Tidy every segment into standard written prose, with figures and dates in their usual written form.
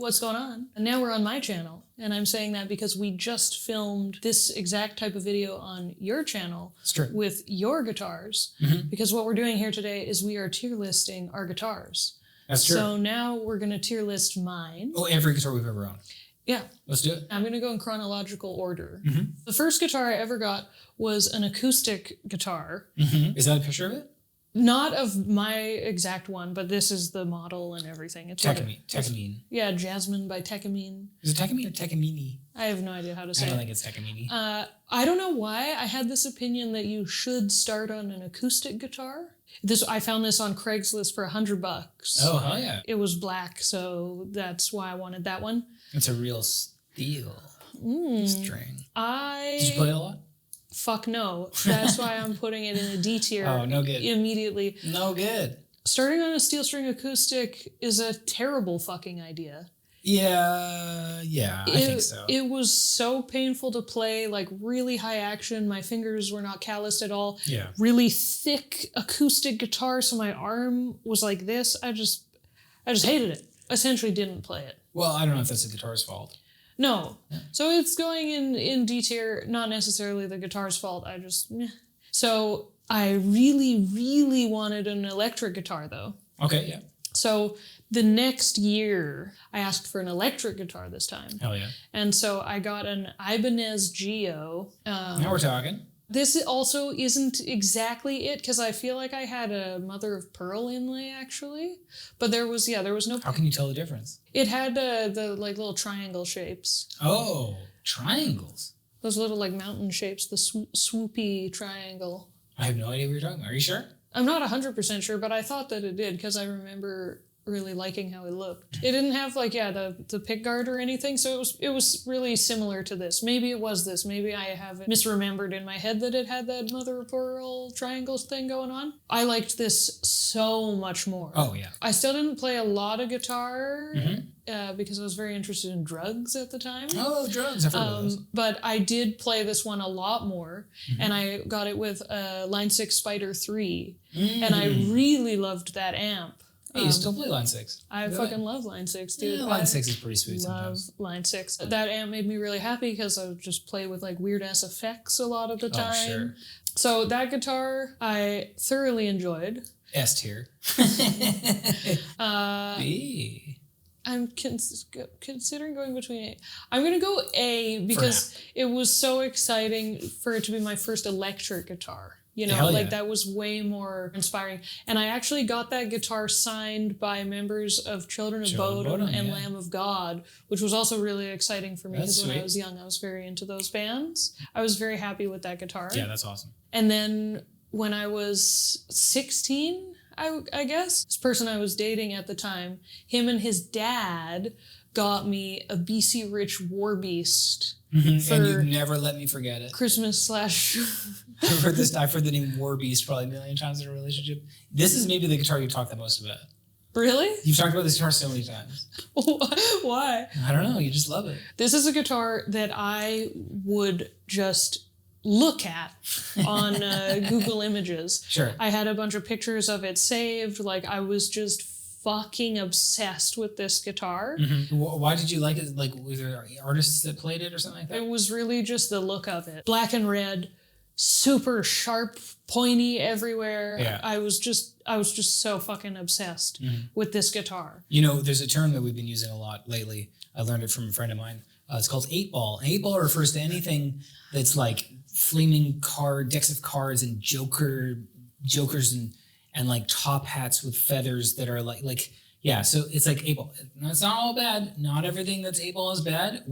what's going on? And now we're on my channel. And I'm saying that because we just filmed this exact type of video on your channel with your guitars. Because what we're doing here today is we are tier listing our guitars. That's true. So now we're going to tier list mine. Oh, every guitar we've ever owned. Yeah. Let's do it. I'm going to go in chronological order. The first guitar I ever got was an acoustic guitar. Is that a picture of it? Not of my exact one, but this is the model and everything. It's Tekamine. Yeah, Jasmine by Tekamine. Is it Tekamine or Tekamini? I have no idea how to say it. I don't think it's Tekamini. I don't know why. I had this opinion that you should start on an acoustic guitar. I found this on Craigslist for $100. Oh, hell yeah. It was black, so that's why I wanted that one. It's a real steel string. Did you play it a lot? Fuck no. That's why I'm putting it in a D tier. Oh, no good. Immediately. No good. Starting on a steel string acoustic is a terrible fucking idea. Yeah, I think so. It was so painful to play, like really high action. My fingers were not calloused at all. Yeah. Really thick acoustic guitar, so my arm was like this. I just hated it. Essentially didn't play it. Well, I don't know if that's the guitar's fault. No. Yeah. So it's going in D tier, not necessarily the guitar's fault. So I really, really wanted an electric guitar though. Okay, yeah. So the next year, I asked for an electric guitar this time. Hell yeah. And so I got an Ibanez Geo. Now we're talking. This also isn't exactly it, because I feel like I had a mother of pearl inlay, actually. But there was no... How can you tell the difference? It had the like little triangle shapes. Oh, triangles. Those little like mountain shapes, the swoopy triangle. I have no idea what you're talking about. Are you sure? I'm not 100% sure, but I thought that it did, because I remember really liking how it looked. It didn't have like, the pick guard or anything, so it was really similar to this. Maybe it was this. Maybe I have it misremembered in my head that it had that mother of pearl triangles thing going on. I liked this so much more. Oh, yeah. I still didn't play a lot of guitar because I was very interested in drugs at the time. Oh, drugs. I've heard of those. But I did play this one a lot more, and I got it with a Line 6 Spider 3, and I really loved that amp. Hey, you still play Line 6? I fucking love Line 6, dude. Yeah, Line 6 is pretty sweet sometimes. Love Line 6. That amp made me really happy because I would just play with like weird-ass effects a lot of the time. Oh, sure. So that guitar, I thoroughly enjoyed. S tier. B. I'm considering going between A. I'm going to go A because it was so exciting for it to be my first electric guitar. You know, that was way more inspiring. And I actually got that guitar signed by members of Children of Bodom and Lamb of God, which was also really exciting for me because when I was young, I was very into those bands. I was very happy with that guitar. Yeah, that's awesome. And then when I was 16, I guess, this person I was dating at the time, him and his dad got me a BC Rich War Beast. And you've never let me forget it. Christmas / I've heard the name War Beast probably a million times in a relationship. This is maybe the guitar you talk the most about. Really? You've talked about this guitar so many times. Why? I don't know. You just love it. This is a guitar that I would just look at on Google Images. Sure. I had a bunch of pictures of it saved. Like, I was just fucking obsessed with this guitar. Why did you like it? Like, were there artists that played it or something like that? It was really just the look of it. Black and red, super sharp, pointy everywhere. Yeah. I was just so fucking obsessed with this guitar. You know, there's a term that we've been using a lot lately. I learned it from a friend of mine. It's called 8-ball. 8-ball refers to anything that's like flaming decks of cards and jokers and like top hats with feathers that are like so it's like 8-ball. It's not all bad. Not everything that's 8-ball is bad.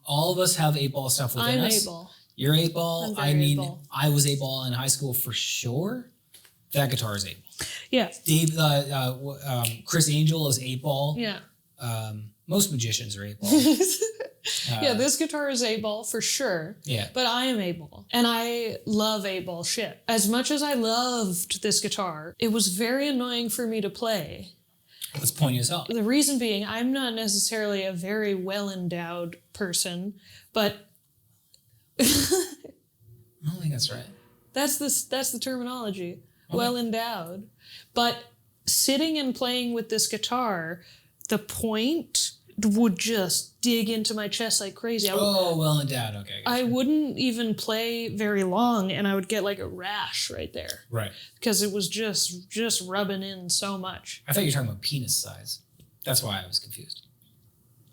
All of us have 8-ball stuff within us. I'm 8-ball. You're 8-ball. I mean, 8-ball. I was 8-ball in high school for sure. That guitar is 8-ball. Yeah. Chris Angel is 8-ball. Yeah. Most magicians are 8-ball. Yeah, this guitar is 8-ball for sure. Yeah. But I am 8-ball. And I love 8-ball shit. As much as I loved this guitar, it was very annoying for me to play. That's pointy as hell. The reason being, I'm not necessarily a very well-endowed person, but... I don't think that's right. That's the terminology. Okay. Well-endowed. But sitting and playing with this guitar, the point would just dig into my chest like crazy. Well endowed. Okay. I wouldn't even play very long, and I would get like a rash right there. Right. Because it was just rubbing in so much. I thought you were talking about penis size. That's why I was confused.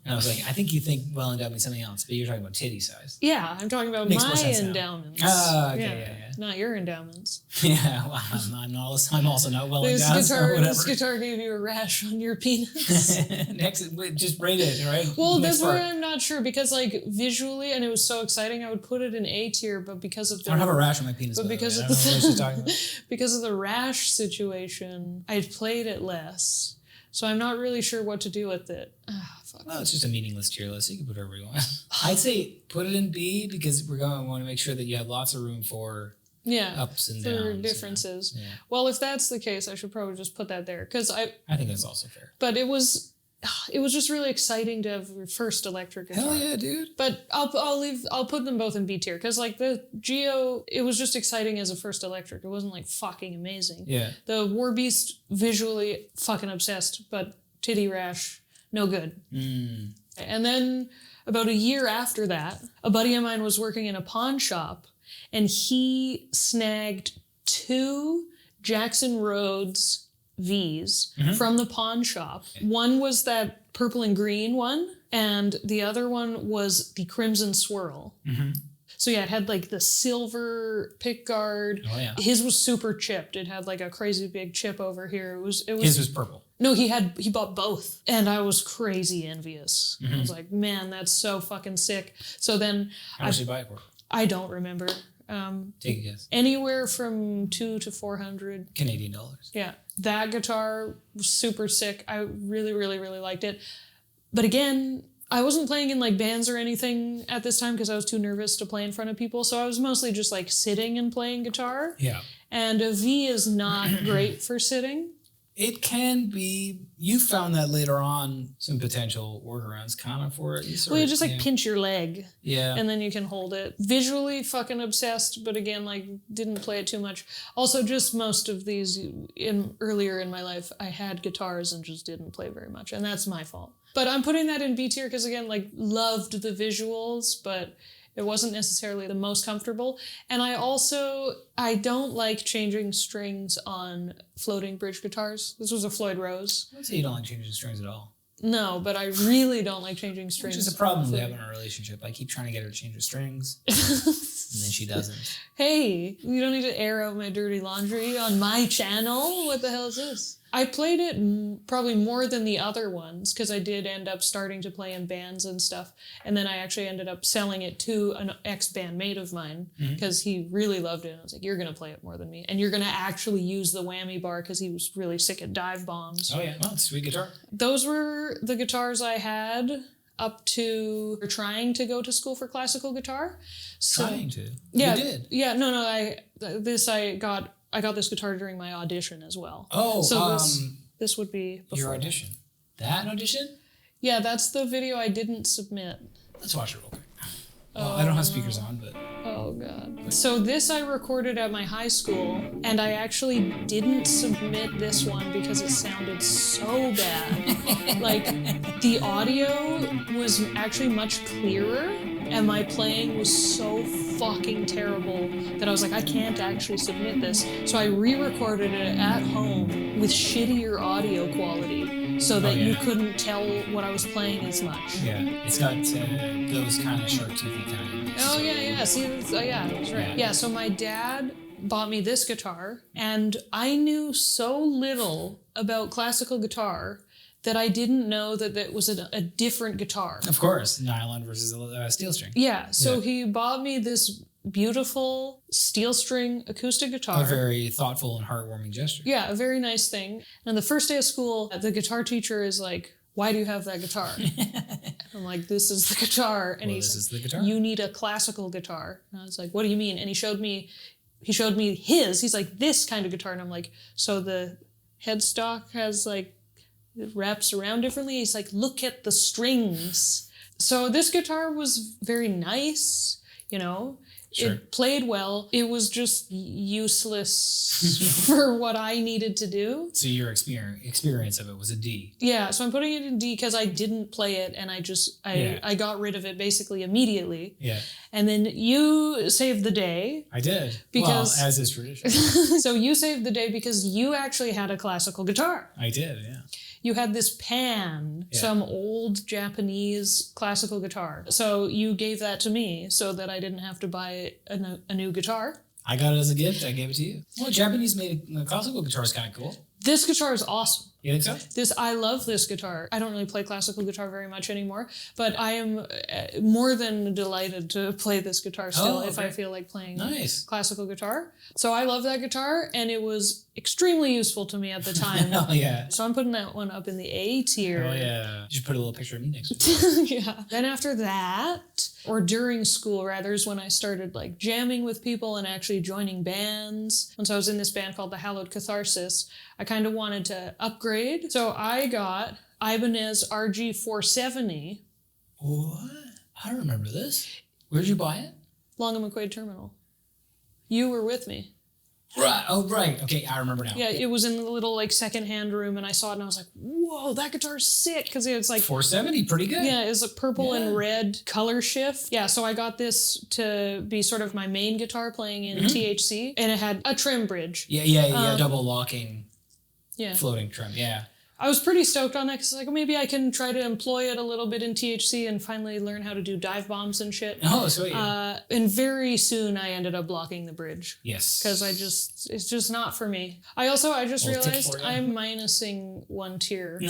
And I was like, I think you think well endowed means something else, but you're talking about titty size. Yeah, I'm talking about Makes more my sense now. endowments. Okay, yeah. Not your endowments. Yeah, well, I'm also not well endowed. This guitar gave you a rash on your penis. Next, just rate it, right? Well, that's where I'm not sure, because like visually, and it was so exciting, I would put it in A tier, but because of I don't have a rash on my penis. But because of because of the rash situation, I played it less. So I'm not really sure what to do with it. Well, it's just a meaningless tier list. You can put whatever you want. I'd say put it in B because we want to make sure that you have lots of room for ups and downs. For differences. Yeah. Well, if that's the case, I should probably just put that there. Because I think that's also fair. But it was just really exciting to have your first electric guitar. Hell yeah, dude. But I'll put them both in B tier because like the Geo, it was just exciting as a first electric. It wasn't like fucking amazing. Yeah. The War Beast, visually fucking obsessed, but titty rash, no good. And then about a year after that, a buddy of mine was working in a pawn shop, and he snagged 2 Jackson Rhodes V's from the pawn shop. One was that purple and green one, and the other one was the Crimson Swirl. So yeah, it had like the silver pick guard. Oh yeah. His was super chipped. It had like a crazy big chip over here. It was His was purple. No, he bought both. And I was crazy envious. I was like, man, that's so fucking sick. So then how much did you buy it for? I don't remember. Take a guess. Anywhere from $200 to $400 Canadian dollars. Yeah. That guitar was super sick. I really, really, really liked it. But again, I wasn't playing in like bands or anything at this time because I was too nervous to play in front of people. So I was mostly just like sitting and playing guitar. Yeah. And a V is not great for sitting. It can be. You found that later on some potential workarounds kind of for it. You just like pinch your leg. Yeah. And then you can hold it. Visually fucking obsessed, but again, like didn't play it too much. Also, just most of these earlier in my life, I had guitars and just didn't play very much. And that's my fault. But I'm putting that in B tier because again, like loved the visuals, but it wasn't necessarily the most comfortable. And I don't like changing strings on floating bridge guitars. This was a Floyd Rose. I'd say you don't like changing strings at all. No, but I really don't like changing strings. Which is a problem we have in our relationship. I keep trying to get her to change her strings, and then she doesn't. Hey, you don't need to air out my dirty laundry on my channel. What the hell is this? I played it probably more than the other ones because I did end up starting to play in bands and stuff. And then I actually ended up selling it to an ex-bandmate of mine because he really loved it. And I was like, you're going to play it more than me. And you're going to actually use the whammy bar because he was really sick at dive bombs. Oh, yeah. Well, it's a sweet guitar. Those were the guitars I had up to trying to go to school for classical guitar. Trying to? Yeah. You did? Yeah, no, I got this guitar during my audition as well. Oh, so this would be before your audition. That audition? Yeah, that's the video I didn't submit. Let's watch it real quick. Well, I don't have speakers on, but... Oh, God. So this I recorded at my high school, and I actually didn't submit this one because it sounded so bad. Like, the audio was actually much clearer, and my playing was so fucking terrible that I was like, I can't actually submit this. So I re-recorded it at home with shittier audio quality so that you couldn't tell what I was playing as much. Yeah, it's got those kind of sharp toothy kind. Oh, yeah. See, that's right. Yeah, so my dad bought me this guitar, and I knew so little about classical guitar that I didn't know that it was a different guitar. Of course, nylon versus a steel string. Yeah, so he bought me this beautiful steel string acoustic guitar. A very thoughtful and heartwarming gesture. Yeah, a very nice thing. And the first day of school, the guitar teacher is like, why do you have that guitar? I'm like, this is the guitar. And this is the guitar. You need a classical guitar. And I was like, what do you mean? And he showed me his. He's like, this kind of guitar. And I'm like, so the headstock has like, it wraps around differently. He's like, look at the strings. So this guitar was very nice, you know. Sure. It played well. It was just useless for what I needed to do. So your experience of it was a D. Yeah, so I'm putting it in D because I didn't play it and I got rid of it basically immediately. Yeah. And then you saved the day. I did. Because, as is tradition. So you saved the day because you actually had a classical guitar. I did, yeah. You had this pan, some old Japanese classical guitar. So you gave that to me so that I didn't have to buy a new guitar. I got it as a gift. I gave it to you. Well, Japanese made classical guitar is kind of cool. This guitar is awesome. You think so? I love this guitar. I don't really play classical guitar very much anymore, but I am more than delighted to play this guitar still if I feel like playing classical guitar. So I love that guitar, and it was extremely useful to me at the time. Hell yeah. So I'm putting that one up in the A tier. Oh yeah. You should put a little picture of me next to it. Yeah. Then after that, or during school rather, is when I started like jamming with people and actually joining bands. Once I was in this band called the Hallowed Catharsis, I kind of wanted to upgrade. So I got Ibanez RG470. What? I don't remember this. Where'd you buy it? Long and McQuaid Terminal. You were with me. Right. Oh, right. Okay, I remember now. Yeah, it was in the little like secondhand room, and I saw it, and I was like, "Whoa, that guitar's sick!" Because it's like 470, pretty good. Yeah, it's a purple and red color shift. Yeah, so I got this to be sort of my main guitar playing in THC, and it had a trim bridge. Yeah, double locking. Yeah, floating trim. Yeah. I was pretty stoked on that because like maybe I can try to employ it a little bit in THC and finally learn how to do dive bombs and shit. Oh, sweet. And very soon I ended up blocking the bridge. Yes. Because it's just not for me. I just realized I'm minusing one tier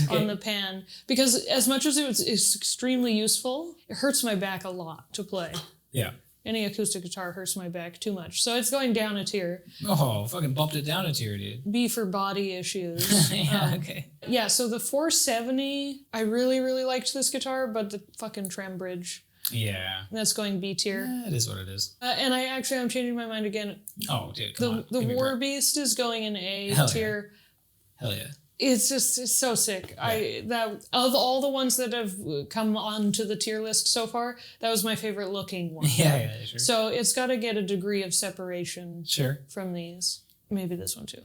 on the pan because as much as it's extremely useful, it hurts my back a lot to play. Yeah. Any acoustic guitar hurts my back too much. So it's going down a tier. Oh, fucking bumped it down a tier, dude. B for body issues. Okay. Yeah, so the 470, I really, really liked this guitar, but the fucking trem bridge. Yeah. That's going B tier. Yeah, it is what it is. And I'm changing my mind again. Oh, dude, come on. The War Beast is going in A tier. Yeah. Hell yeah. It's so sick. Yeah. Of all the ones that have come onto the tier list so far, that was my favorite looking one. Yeah, sure. So it's got to get a degree of separation from these. Maybe this one too.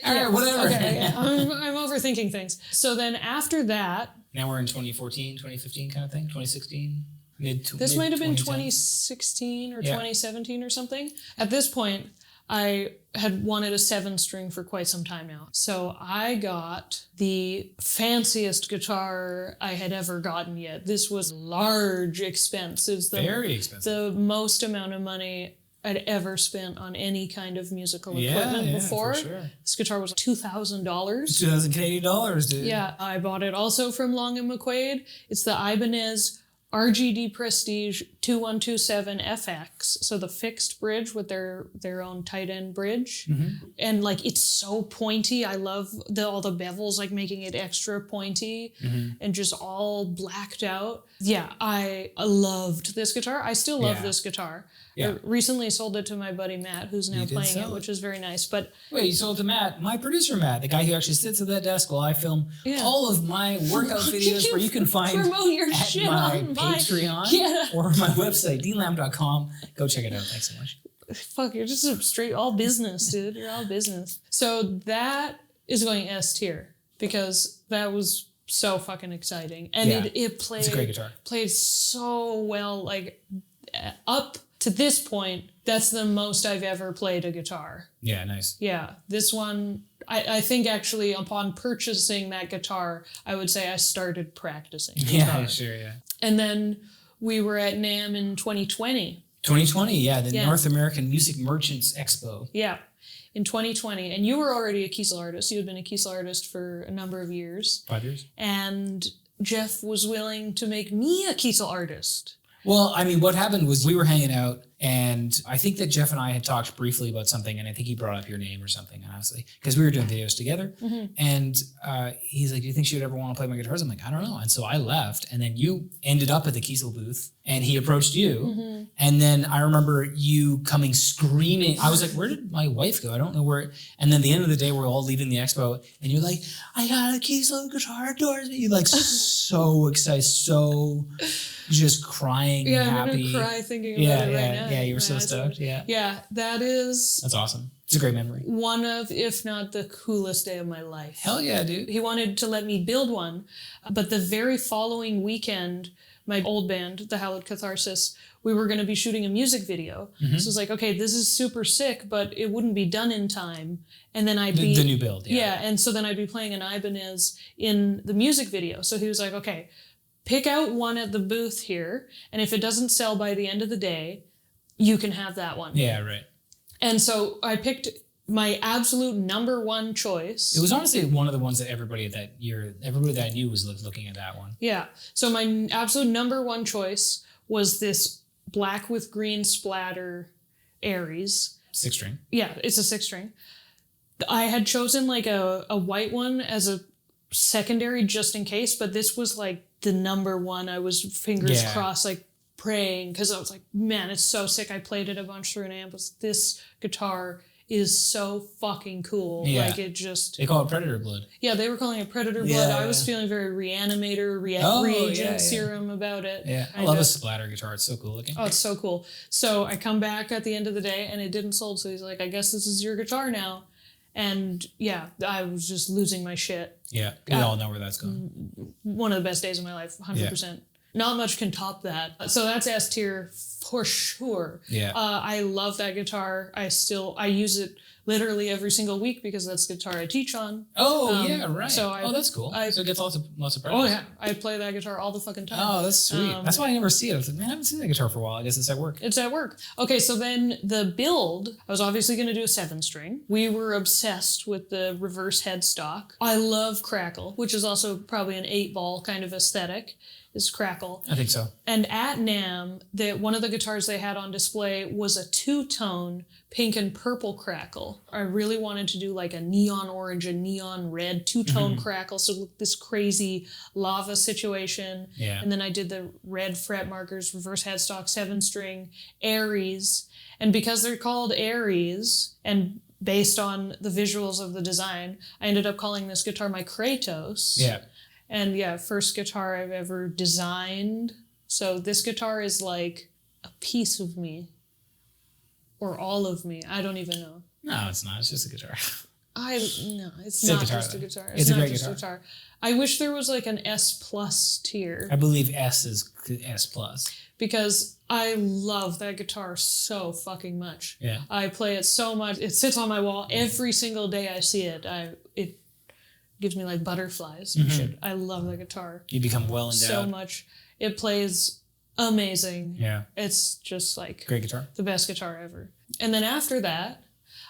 All right, whatever. Okay, I'm overthinking things. So then after that... Now we're in 2014, 2015 kind of thing? 2016? This might have been 2016 or 2017 or something. At this point... I had wanted a 7-string for quite some time now. So I got the fanciest guitar I had ever gotten yet. This was large expense. It's very expensive. The most amount of money I'd ever spent on any kind of musical equipment before. For sure. This guitar was $2,000. 2,000 Canadian dollars, dude. Yeah, I bought it also from Long and McQuaid. It's the Ibanez RGD Prestige 2127 FX, so the fixed bridge with their own tight end bridge, and like it's so pointy. I love all the bevels, like making it extra pointy and just all blacked out. Yeah, I loved this guitar. I still love this guitar. Yeah. I recently sold it to my buddy Matt, who's now playing it, which is very nice. But wait, you sold it to Matt, my producer Matt, the guy who actually sits at that desk while I film all of my workout videos, where you can find promote your at shit my on Patreon or my website, deanlamb.com. Go check it out. Thanks so much. Fuck, you're just a straight all business, dude. You're all business. So that is going S tier because that was so fucking exciting, and it played. It's a great guitar. Played so well, like up to this point. That's the most I've ever played a guitar. Yeah, nice. Yeah, this one. I think actually upon purchasing that guitar, I would say I started practicing guitar. Yeah, sure, yeah. And then we were at NAMM in 2020. 2020, the North American Music Merchants Expo. Yeah, in 2020. And you were already a Kiesel artist. You had been a Kiesel artist for a number of years. 5 years. And Jeff was willing to make me a Kiesel artist. Well, I mean, what happened was we were hanging out And I think that Jeff and I had talked briefly about something, and I think he brought up your name or something, honestly, because we were doing videos together. And he's like, do you think she would ever want to play my guitars? I'm like, I don't know. And so I left, and then you ended up at the Kiesel booth, and he approached you. And then I remember you coming screaming. I was like, where did my wife go? I don't know where. And then at the end of the day, we're all leaving the expo, and you're like, I got a Kiesel guitar towards me. You're like so excited, so just crying, happy. I'm gonna cry thinking about it right now. Yeah, you were so stoked. Yeah, that's awesome. It's a great memory. One of, if not the coolest day of my life. Hell yeah, dude. He wanted to let me build one, but the very following weekend, my old band, the Hallowed Catharsis, we were going to be shooting a music video. So it's like, okay, this is super sick, but it wouldn't be done in time. And then I'd be... The new build, Yeah, and so then I'd be playing an Ibanez in the music video. So he was like, okay, pick out one at the booth here, and if it doesn't sell by the end of the day, you can have that one. Yeah, right. And so I picked my absolute number one choice. It was honestly one of the ones that everybody that I knew was looking at that one. Yeah. So my absolute number one choice was this black with green splatter Aries. 6-string. Yeah, it's a 6-string. I had chosen like a white one as a secondary just in case, but this was like the number one. I was fingers crossed, like praying, because I was like, man, it's so sick. I played it a bunch through an amp. This guitar is so fucking cool. Yeah. Like it just... They call it Predator Blood. Yeah, they were calling it Predator Blood. I was feeling very Reanimator, reagent serum about it. Yeah, I love a splatter guitar. It's so cool looking. Oh, it's so cool. So I come back at the end of the day and it didn't sold. So he's like, I guess this is your guitar now. And yeah, I was just losing my shit. Yeah, we all know where that's going. One of the best days of my life, 100%. Yeah. Not much can top that. So that's S tier for sure. Yeah. I love that guitar. I use it literally every single week because that's the guitar I teach on. Oh, yeah, right. So that's cool. So it gets lots of practice. Oh, yeah. I play that guitar all the fucking time. Oh, that's sweet. That's why I never see it. I was like, man, I haven't seen that guitar for a while. I guess it's at work. It's at work. Okay, so then the build, I was obviously going to do a 7-string. We were obsessed with the reverse headstock. I love crackle, which is also probably an 8-ball kind of aesthetic. Is crackle. I think so. And at NAMM, one of the guitars they had on display was a 2-tone pink and purple crackle. I really wanted to do like a neon orange and neon red 2-tone crackle. So this crazy lava situation. Yeah. And then I did the red fret markers, reverse headstock, 7-string, Aries. And because they're called Aries and based on the visuals of the design, I ended up calling this guitar my Katos. Yeah. And yeah, first guitar I've ever designed. So this guitar is like a piece of me. Or all of me. I don't even know. No, it's not. It's just a guitar. It's not just a guitar. It's not just a guitar. I wish there was like an S+ tier. I believe S is S+. Because I love that guitar so fucking much. Yeah. I play it so much. It sits on my wall every single day I see it. It gives me like butterflies and shit. I love that guitar. You become well endowed. So much. It plays amazing. Yeah. It's just like... Great guitar. The best guitar ever. And then after that,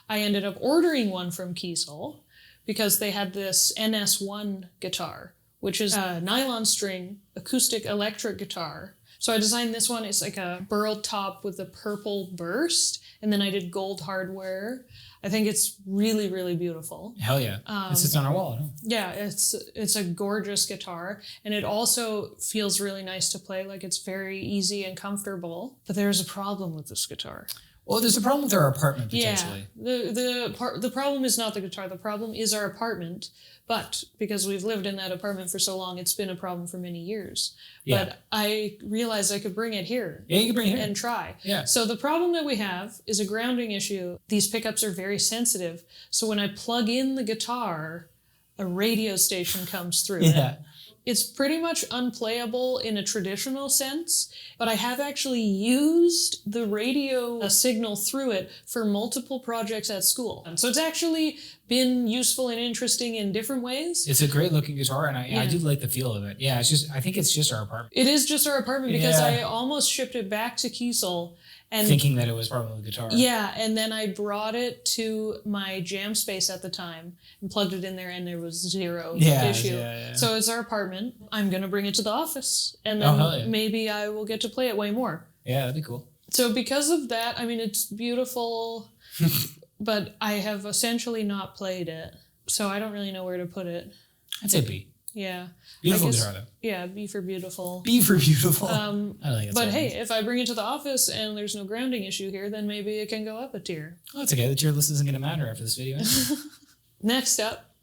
I ended up ordering one from Kiesel because they had this NS1 guitar, which is a nylon string acoustic electric guitar. So I designed this one. It's like a burled top with a purple burst. And then I did gold hardware. I think it's really, really beautiful. Hell yeah. It sits on our wall. Huh? Yeah, it's a gorgeous guitar. And it also feels really nice to play. Like it's very easy and comfortable. But there's a problem with this guitar. Well, there's a problem with our apartment, potentially. Yeah, the problem is not the guitar. The problem is our apartment. But because we've lived in that apartment for so long, it's been a problem for many years. Yeah. But I realized I could bring it here. Yeah, you can bring it here. And try. Yeah. So the problem that we have is a grounding issue. These pickups are very sensitive. So when I plug in the guitar, a radio station comes through. Yeah. It's pretty much unplayable in a traditional sense, but I have actually used the radio signal through it for multiple projects at school. And so it's actually been useful and interesting in different ways. It's a great looking guitar, and I do like the feel of it. Yeah, I think it's just our apartment. It is just our apartment because I almost shipped it back to Kiesel. And thinking that it was probably a guitar. Yeah, and then I brought it to my jam space at the time and plugged it in there, and there was zero issue. Yeah. So it's our apartment. I'm going to bring it to the office, and then maybe I will get to play it way more. Yeah, that'd be cool. So because of that, I mean, it's beautiful, but I have essentially not played it. So I don't really know where to put it. I'd say B. Yeah. Beautiful guitar, though. Yeah, B for beautiful. B for beautiful. I like it. But hey, if I bring it to the office and there's no grounding issue here, then maybe it can go up a tier. Oh, that's okay. The tier list isn't going to matter after this video. Next up,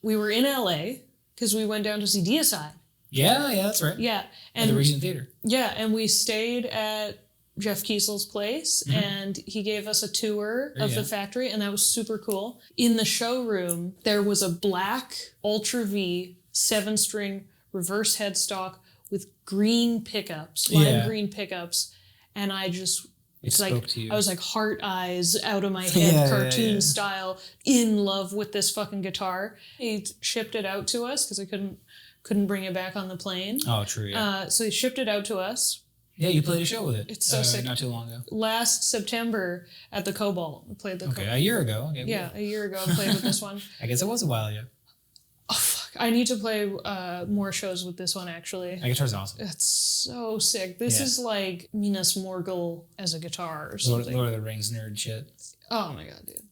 we were in LA because we went down to see DSI. Yeah, that's right. Yeah. And at the Regent Theater. Yeah, and we stayed at Jeff Kiesel's place, and he gave us a tour of the factory, and that was super cool. In the showroom, there was a black Ultra V 7-string reverse headstock with green pickups, lime green pickups, and I just... It's like I was like heart eyes out of my head, cartoon style, in love with this fucking guitar. He shipped it out to us because I couldn't bring it back on the plane. Oh, true. Yeah. So he shipped it out to us. Yeah, you played a show with it. It's so sick. Not too long ago. Last September at the Cobalt, I played the Cobalt. A year ago. Okay, yeah, a year ago I played with this one. I guess it was a while ago. Oh, fuck. I need to play more shows with this one, actually. That guitar's awesome. It's so sick. This is like Minas Morgul as a guitar or something. Lord of the Rings nerd shit. Oh my god, dude.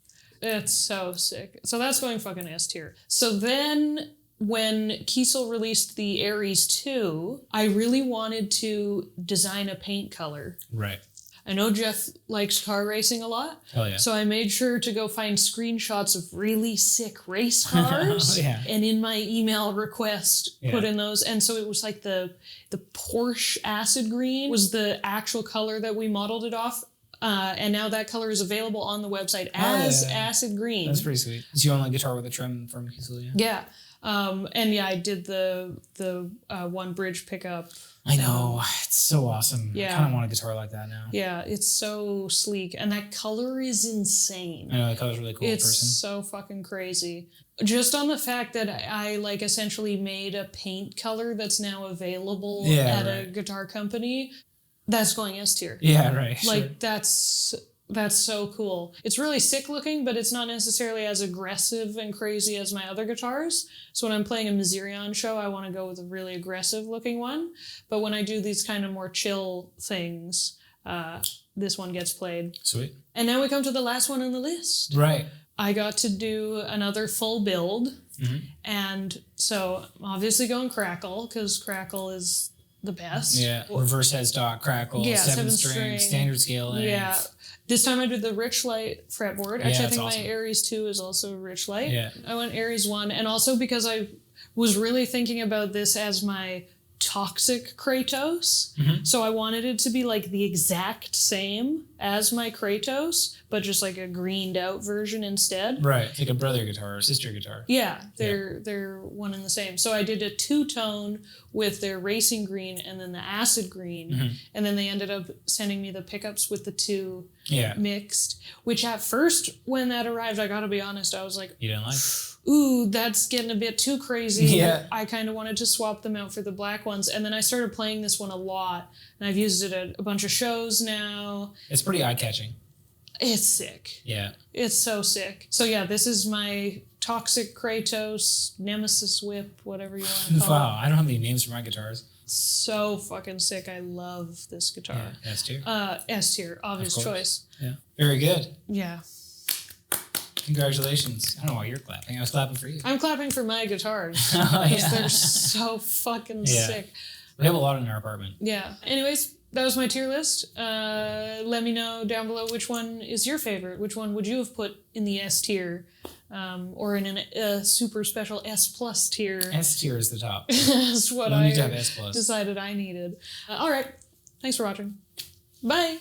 It's so sick. So that's going fucking S tier. So then when Kiesel released the Ares 2, I really wanted to design a paint color. Right. I know Jeff likes car racing a lot. Oh, yeah. So I made sure to go find screenshots of really sick race cars. And in my email request, put in those. And so it was like the Porsche acid green was the actual color that we modeled it off. And now that color is available on the website as acid green. That's pretty sweet. It's your only guitar with a trim from Kiesel, yeah. And I did the one bridge pickup. I know. It's so awesome. Yeah. I kind of want a guitar like that now. Yeah, it's so sleek. And that color is insane. I know, that color's really cool. It's so fucking crazy. Just on the fact that I like essentially made a paint color that's now available at a guitar company, that's going S tier. Yeah, right. Like, that's so cool. It's really sick looking, but it's not necessarily as aggressive and crazy as my other guitars. So when I'm playing a Mazirion show, I want to go with a really aggressive looking one. But when I do these kind of more chill things, this one gets played. Sweet. And now we come to the last one on the list. Right. I got to do another full build. And so I'm obviously going Crackle, because Crackle is the best. Yeah. Reverse headstock, Crackle, 7-string, standard scale. Yeah. This time I did the Richlight fretboard. Actually, I think my Ares 2 is also Richlight. Yeah. I went Ares 1, and also because I was really thinking about this as my toxic Kratos. So I wanted it to be like the exact same as my Kratos, but just like a greened out version instead. Right, like a brother guitar or sister guitar. Yeah, they're one and the same. So I did a 2-tone with their racing green and then the acid green, and then they ended up sending me the pickups with the two mixed, which at first when that arrived, I gotta be honest, I was like, you didn't like? Ooh, that's getting a bit too crazy. Yeah. I kind of wanted to swap them out for the black ones. And then I started playing this one a lot. And I've used it at a bunch of shows now. It's pretty eye-catching. It's sick. Yeah. It's so sick. So yeah, this is my Toxic Kratos, Nemesis Whip, whatever you want to call it. Wow, I don't have any names for my guitars. So fucking sick. I love this guitar. Yeah, S tier. S tier, obvious choice. Yeah. Very good. Yeah. Congratulations. I don't know why you're clapping. I was clapping for you. I'm clapping for my guitars. Because they're so fucking sick. We have a lot in our apartment. Yeah. Anyways, that was my tier list. Let me know down below which one is your favorite. Which one would you have put in the S tier? Or in a super special S plus tier. S tier is the top. That's what I need to have S plus. Decided I needed. All right. Thanks for watching. Bye.